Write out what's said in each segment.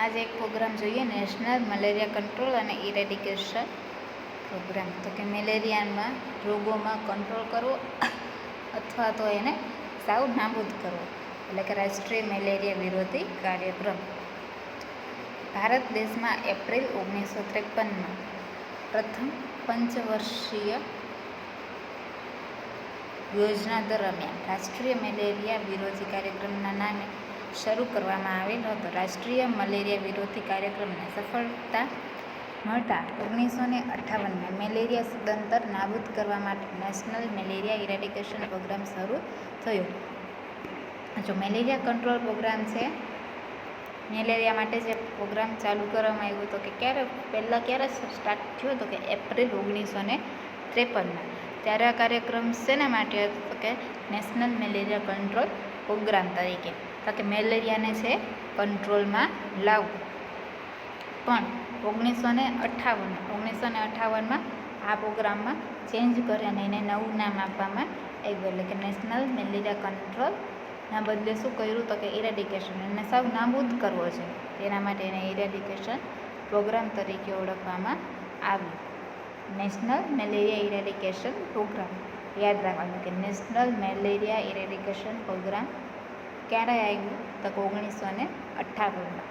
आज एक प्रोग्राम જોઈએ નેશનલ મલેરિયા કંટ્રોલ અને ઇરેડિકેશન પ્રોગ્રામ। તો કે મેલેરિયામાં રોગોમાં કંટ્રોલ કરવો અથવા તો એને સાવ નાબૂદ કરવો, એટલે કે રાષ્ટ્રીય મેલેરિયા વિરોધી કાર્યક્રમ। ભારત દેશમાં એપ્રિલ 1953માં પ્રથમ પંચવર્ષીય યોજના દરમિયાન રાષ્ટ્રીય મેલેરિયા વિરોધી કાર્યક્રમના નામે શરૂ કરવામાં આવેલો હતો। રાષ્ટ્રીય મલેરિયા વિરોધી કાર્યક્રમને સફળતા મળતા 1958માં મેલેરિયા સદંતર નાબૂદ કરવા માટે નેશનલ મેલેરિયા ઇરેડિકેશન પ્રોગ્રામ શરૂ થયો। જો મેલેરિયા કંટ્રોલ પ્રોગ્રામ છે, મેલેરિયા માટે જે પ્રોગ્રામ ચાલુ કરવામાં આવ્યો હતો કે ક્યારે સ્ટાર્ટ થયો હતો કે એપ્રિલ 1953માં। ત્યારે આ કાર્યક્રમ શેના માટે હતો તો કે નેશનલ મેલેરિયા કંટ્રોલ પ્રોગ્રામ તરીકે, તો કે મેલેરિયાને છે કંટ્રોલમાં લાવવું। પણ 1958માં આ પ્રોગ્રામમાં ચેન્જ કરી અને એને નવું નામ આપવામાં આવ્યું, એટલે કે નેશનલ મેલેરિયા કંટ્રોલના બદલે શું કર્યું તો કે ઇરેડિકેશન, એને સાવ નાબૂદ કરવો છે, તેના માટે એને ઇરેડિકેશન પ્રોગ્રામ તરીકે ઓળખવામાં આવ્યું। નેશનલ મેલેરિયા ઇરેડિકેશન પ્રોગ્રામ યાદ રાખવાનું કે નેશનલ મેલેરિયા ઇરેડિકેશન પ્રોગ્રામ ક્યારે આવ્યું તો 1958માં,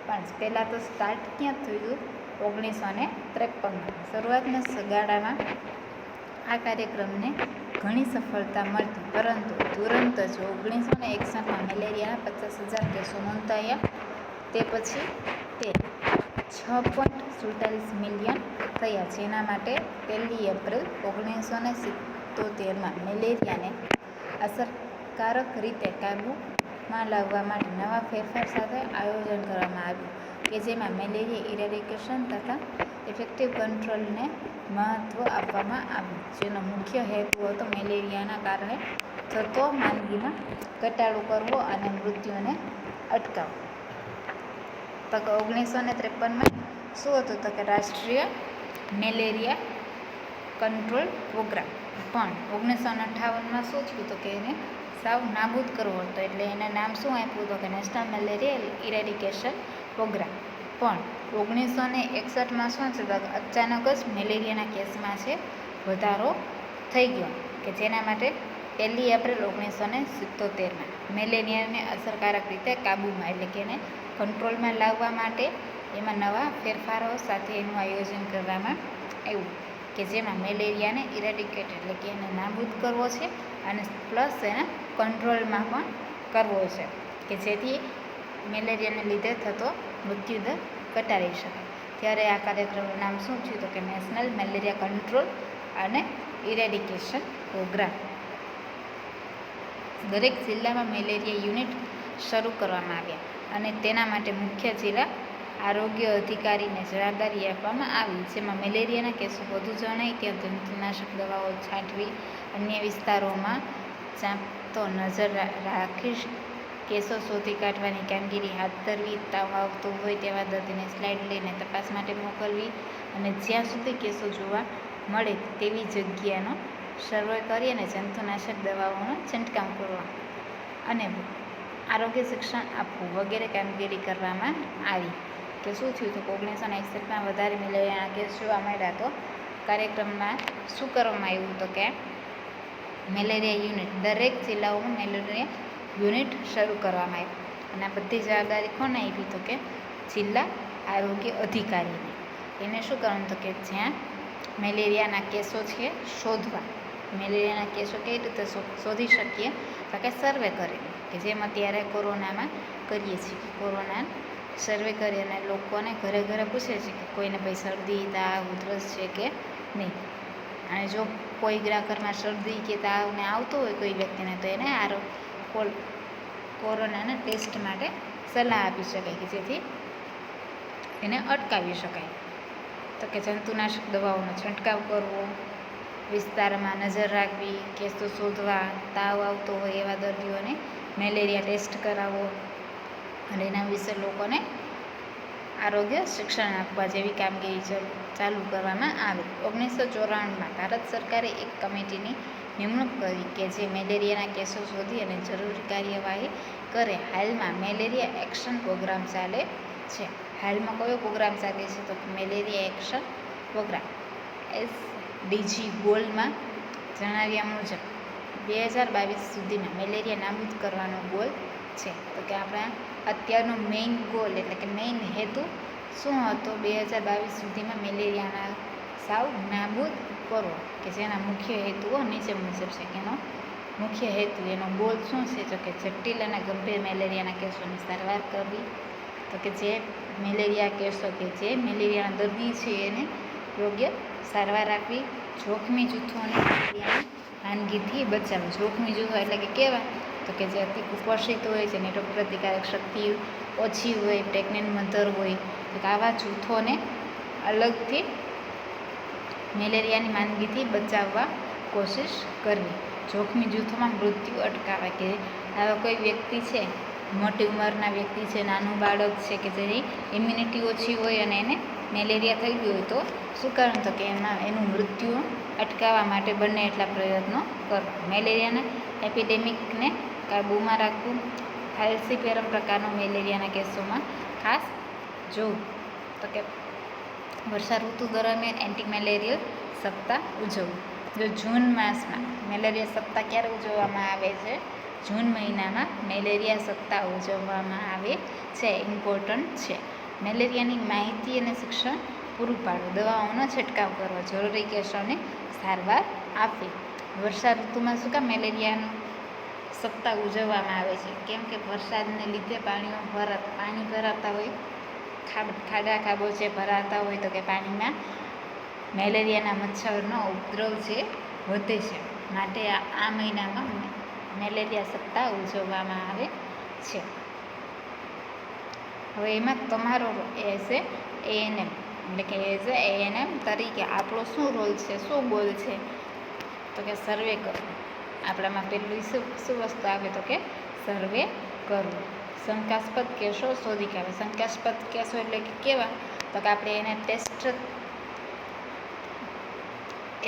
પણ પહેલાં તો સ્ટાર્ટ ક્યાં થયું 1953માં। શરૂઆતના ગાળામાં આ કાર્યક્રમને ઘણી સફળતા મળતી, પરંતુ તુરંત જ 1961માં મેલેરિયાના 50,000 કેસો નોંધાયા। તે પછી તે 6.47 મિલિયન થયા, જેના માટે 1 એપ્રિલ 1977માં મેલેરિયાને અસરકારક રીતે કાબૂમાં લાવવા માટે નવા ફેરફાર સાથે આયોજન કરવામાં આવ્યું, કે જેમાં મેલેરિયા ઇરેડિકેશન તથા ઇફેક્ટિવ કંટ્રોલને મહત્ત્વ આપવામાં આવ્યું, જેનો મુખ્ય હેતુ હતો મેલેરિયાના કારણે થતો માંદગીમાં ઘટાડો કરવો અને મૃત્યુને અટકાવવો। તો કે 1953માં શું હતું તો કે રાષ્ટ્રીય મેલેરિયા કંટ્રોલ પ્રોગ્રામ, પણ 1958માં શું થયું તો કે એને સાવ નાબૂદ કરવો હતો, એટલે એને નામ શું આપ્યું તો કે નેશનલ મેલેરિયા ઇરેડિકેશન પ્રોગ્રામ। પણ 1961માં શું છે તો અચાનક જ મેલેરિયાના કેસમાં છે વધારો થઈ ગયો, કે જેના માટે 1 એપ્રિલ 1977માં મેલેરિયાને અસરકારક રીતે કાબૂમાં, એટલે કે એને કંટ્રોલમાં લાવવા માટે એમાં નવા ફેરફારો સાથે એનું આયોજન કરવામાં આવ્યું, કે જેમાં મેલેરિયાને ઇરેડિકેટ એટલે કે એને નાબૂદ કરવો છે અને પ્લસ એને કંટ્રોલમાં પણ કરવો છે, કે જેથી મેલેરિયાને લીધે થતો મૃત્યુદર ઘટાડી શકાય। ત્યારે આ કાર્યક્રમનું નામ શું થયું તો કે નેશનલ મેલેરિયા કંટ્રોલ અને ઇરેડિકેશન પ્રોગ્રામ। દરેક જિલ્લામાં મેલેરિયા યુનિટ શરૂ કરવામાં આવ્યા અને તેના માટે મુખ્ય જિલ્લા આરોગ્ય અધિકારીને જવાબદારી આપવામાં આવી, જેમાં મેલેરિયાના કેસો વધુ જણાય ત્યાં જંતુનાશક દવાઓ છાંટવી, અન્ય વિસ્તારોમાં ચાંપતો નજર રાખી કેસો શોધી કાઢવાની કામગીરી હાથ ધરવી, તાવ આવતો હોય તેવા દર્દીને સ્લાઇડ લઈને તપાસ માટે મોકલવી અને જ્યાં સુધી કેસો જોવા મળે તેવી જગ્યાનો સર્વે કરી અને જંતુનાશક દવાઓનો છંટકાવ કરવો અને આરોગ્ય શિક્ષણ આપવું વગેરે કામગીરી કરવામાં આવી। કે શું થયું તો 1961માં વધારે મેલેરિયાના કેસ જોવા મળ્યા, તો કાર્યક્રમમાં શું કરવામાં આવ્યું તો કે મેલેરિયા યુનિટ દરેક જિલ્લાઓમાં મેલેરિયા યુનિટ શરૂ કરવામાં આવ્યું, અને આ બધી જવાબદારી કોને આપી તો કે જિલ્લા આરોગ્ય અધિકારીને। એને શું કરવાનું તો કે જ્યાં મેલેરિયાના કેસો છે શોધવા, મેલેરિયાના કેસો કઈ રીતે શોધી શકીએ તો કે સર્વે કરીને, કે જેમ અત્યારે કોરોનામાં કરીએ છીએ, કોરોના સર્વે કરી અને લોકોને ઘરે ઘરે પૂછે છે કે કોઈને ભાઈ શરદી તાવ ઉધરસ છે કે નહીં, અને જો કોઈ ઘરમાં શરદી કે તાવને આવતો હોય કોઈ વ્યક્તિને તો એને કોરોનાના ટેસ્ટ માટે સલાહ આપી શકાય, કે જેથી એને અટકાવી શકાય। તો કે જંતુનાશક દવાઓનો છંટકાવ કરવો, વિસ્તારમાં નજર રાખવી, કેસો શોધવા, તાવ આવતો હોય એવા દર્દીઓને મેલેરિયા ટેસ્ટ કરાવવો અને એના વિશે લોકોને આરોગ્ય શિક્ષણ આપવા જેવી કામગીરી ચાલુ કરવામાં આવી। 1994માં ભારત સરકારે એક કમિટીની નિમણૂક કરી કે જે મેલેરિયાના કેસો શોધી અને જરૂરી કાર્યવાહી કરે। હાલમાં મેલેરિયા એક્શન પ્રોગ્રામ ચાલે છે. હાલમાં કયો પ્રોગ્રામ ચાલે છે? તો મેલેરિયા એક્શન પ્રોગ્રામ. SDG ગોલમાં જણાવ્યા મુજબ 2022 સુધીમાં મેલેરિયા નાબૂદ કરવાનો ગોલ છે. તો કે આપણા અત્યારનો મેઇન ગોલ એટલે કે મેઇન હેતુ શું હતો? 2022 સુધીમાં મેલેરિયાના સાવ નાબૂદ કરવો, કે જેના મુખ્ય હેતુઓ નીચે મુજબ છે. એનો મુખ્ય હેતુ, એનો ગોલ શું છે? તો કે જટિલ અને ગંભીર મેલેરિયાના કેસોની સારવાર કરવી. તો કે જે મેલેરિયા કેસો કે જે મેલેરિયાના દર્દી છે એને યોગ્ય સારવાર આપવી. જોખમી જૂથોને મેલેરિયાની માંદગીથી બચાવવા. જોખમી જૂથો એટલે કે કેવા? તો કે જે અતિ કુપોષિત હોય, જેની રોગપ્રતિકારક શક્તિ ઓછી હોય, પ્રેગ્નેન્ટ મધર હોય, તો આવા જૂથોને અલગથી મેલેરિયાની માંદગીથી બચાવવા કોશિશ કરવી. જોખમી જૂથોમાં મૃત્યુ અટકાવવા, કે આવા કોઈ વ્યક્તિ છે, મોટી ઉંમરના વ્યક્તિ છે, નાનું બાળક છે કે જેની ઇમ્યુનિટી ઓછી હોય અને એને મેલેરિયા થઈ ગયું હોય તો શું કરવાનું? તો કે એનું મૃત્યુ અટકાવવા માટે બંને એટલા પ્રયત્નો કરવા. મેલેરિયાના એપિડેમિકને કાબૂમાં રાખવું. ફાલ્સીપેરમ પ્રકારનો મેલેરિયાના કેસોમાં ખાસ જોવું. તો કે વર્ષા ઋતુ દરમિયાન એન્ટી મેલેરિયલ સપ્તાહ ઉજવવું. જો જૂન માસમાં મેલેરિયા સપ્તાહ ક્યારે ઉજવવામાં આવે છે? જૂન મહિનામાં મેલેરિયા સપ્તાહ ઉજવવામાં આવે છે. ઇમ્પોર્ટન્ટ છે. મેલેરિયાની માહિતી અને શિક્ષણ પૂરું પાડવું. દવાઓનો છંટકાવ કરવો. જરૂરી કેસોને સારવાર આપવી. વર્ષા ઋતુમાં શું કામ મેલેરિયાનો સપ્તાહ ઉજવવામાં આવે છે? કેમ કે વરસાદને લીધે પાણી ભરાતા હોય, ખાડા ખાબોચિયા ભરાતા હોય, તો કે પાણીમાં મેલેરિયાના મચ્છરનો ઉપદ્રવ છે વધે છે. માટે આ મહિનામાં મેલેરિયા સપ્તાહ ઉજવવામાં આવે છે. હવે એમાં તમારો એઝ એ ANM એટલે કે એઝ એ ANM તરીકે આપણો શું રોલ છે, શું ગોલ છે? તો કે સર્વે કરવું. આપણામાં પેલું શું વસ્તુ આવે? તો કે સર્વે કરવું. શંકાસ્પદ કેસો શોધી કાઢવા. શંકાસ્પદ કેસો એટલે કે કેવા? તો કે આપણે એને ટેસ્ટ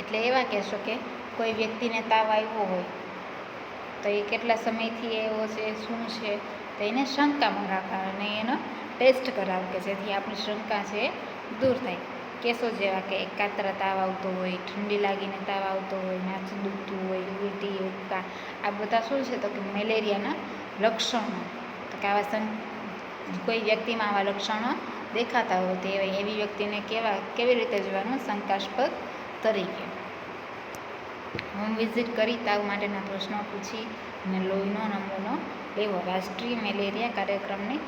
એટલે એવા કહેશો કે કોઈ વ્યક્તિને તાવ આવ્યો હોય તો એ કેટલા સમયથી આવ્યો છે, શું છે, તો એને શંકામાં રાખવા અને એનો ટેસ્ટ કરાવો કે જેથી આપણી શંકા છે દૂર થાય. કેસો જેવા કે કાતરા તાવ આવતો હોય, ઠંડી લાગીને તાવ આવતો હોય, માથું દુખતું હોય, ઉલટી, ઉબકા, આ બધા શું છે? તો કે મેલેરિયાના લક્ષણો. તો કે કોઈ વ્યક્તિમાં આવા લક્ષણો દેખાતા હોય તો એવી વ્યક્તિને કેવી રીતે જોવાનું? શંકાસ્પદ તરીકે. હોમ વિઝિટ કરી તાવ માટેના પ્રશ્નો પૂછી અને લોહીનો નમૂનો લેવો. રાષ્ટ્રીય મેલેરિયા કાર્યક્રમની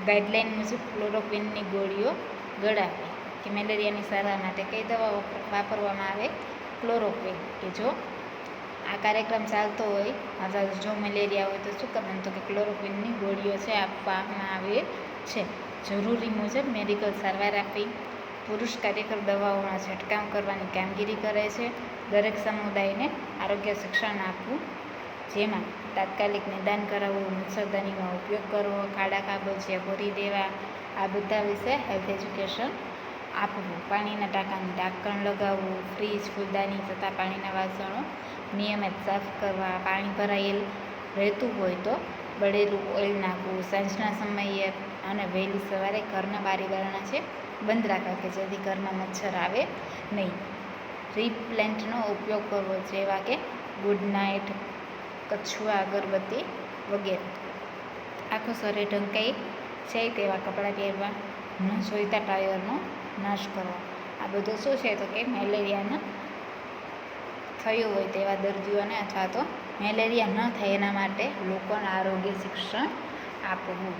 ગાઈડલાઇન મુજબ ક્લોરોક્વિનની ગોળીઓ ગળાવવી. કે મેલેરિયાની સારવાર માટે કઈ દવા વાપરવામાં આવે? ક્લોરોક્વિન. કે જો આ કાર્યક્રમ ચાલતો હોય, અથવા જો મેલેરિયા હોય તો શું કરવાનું? તો કે ક્લોરોક્વિનની ગોળીઓ છે આપવામાં આવે છે. જરૂરી મુજબ મેડિકલ સારવાર આપવી. પુરુષ કાર્યકર દવાઓના છંટકાવ કરવાની કામગીરી કરે છે. દરેક સમુદાયને આરોગ્ય શિક્ષણ આપવું, જેમાં તાત્કાલિક નિદાન કરાવવું, મચ્છરદાનીનો ઉપયોગ કરવો, ખાડા ખાબોચિયા ભરી દેવા, આ બધા વિશે હેલ્થ એજ્યુકેશન આપવું. પાણીના ટાંકાને ઢાંકણ લગાવવું. ફ્રીજ, ફૂલદાની તથા પાણીના વાસણો નિયમિત સાફ કરવા. પાણી ભરાયેલ રહેતું હોય તો બળેલું ઓઇલ નાખવું. સાંજના સમયે અને વહેલી સવારે ઘરના બારી બારણા છે બંધ રાખવા, કે જેથી ઘરમાં મચ્છર આવે નહીં. રિપેલેન્ટનો ઉપયોગ કરવો, જેવા કે ગુડ નાઇટ, કછુઆ, અગરબત્તી વગેરે. આખું શરીર ઢંકાઈ જાય તેવા કપડાં પહેરવા. ન જોઈતા ટાયરનો નાશ કરવો. આ બધું શું છે? તો કે મેલેરિયાના થયું હોય તેવા દર્દીઓને અથવા તો મેલેરિયા ન થાય એના માટે લોકોને આરોગ્ય શિક્ષણ આપવું.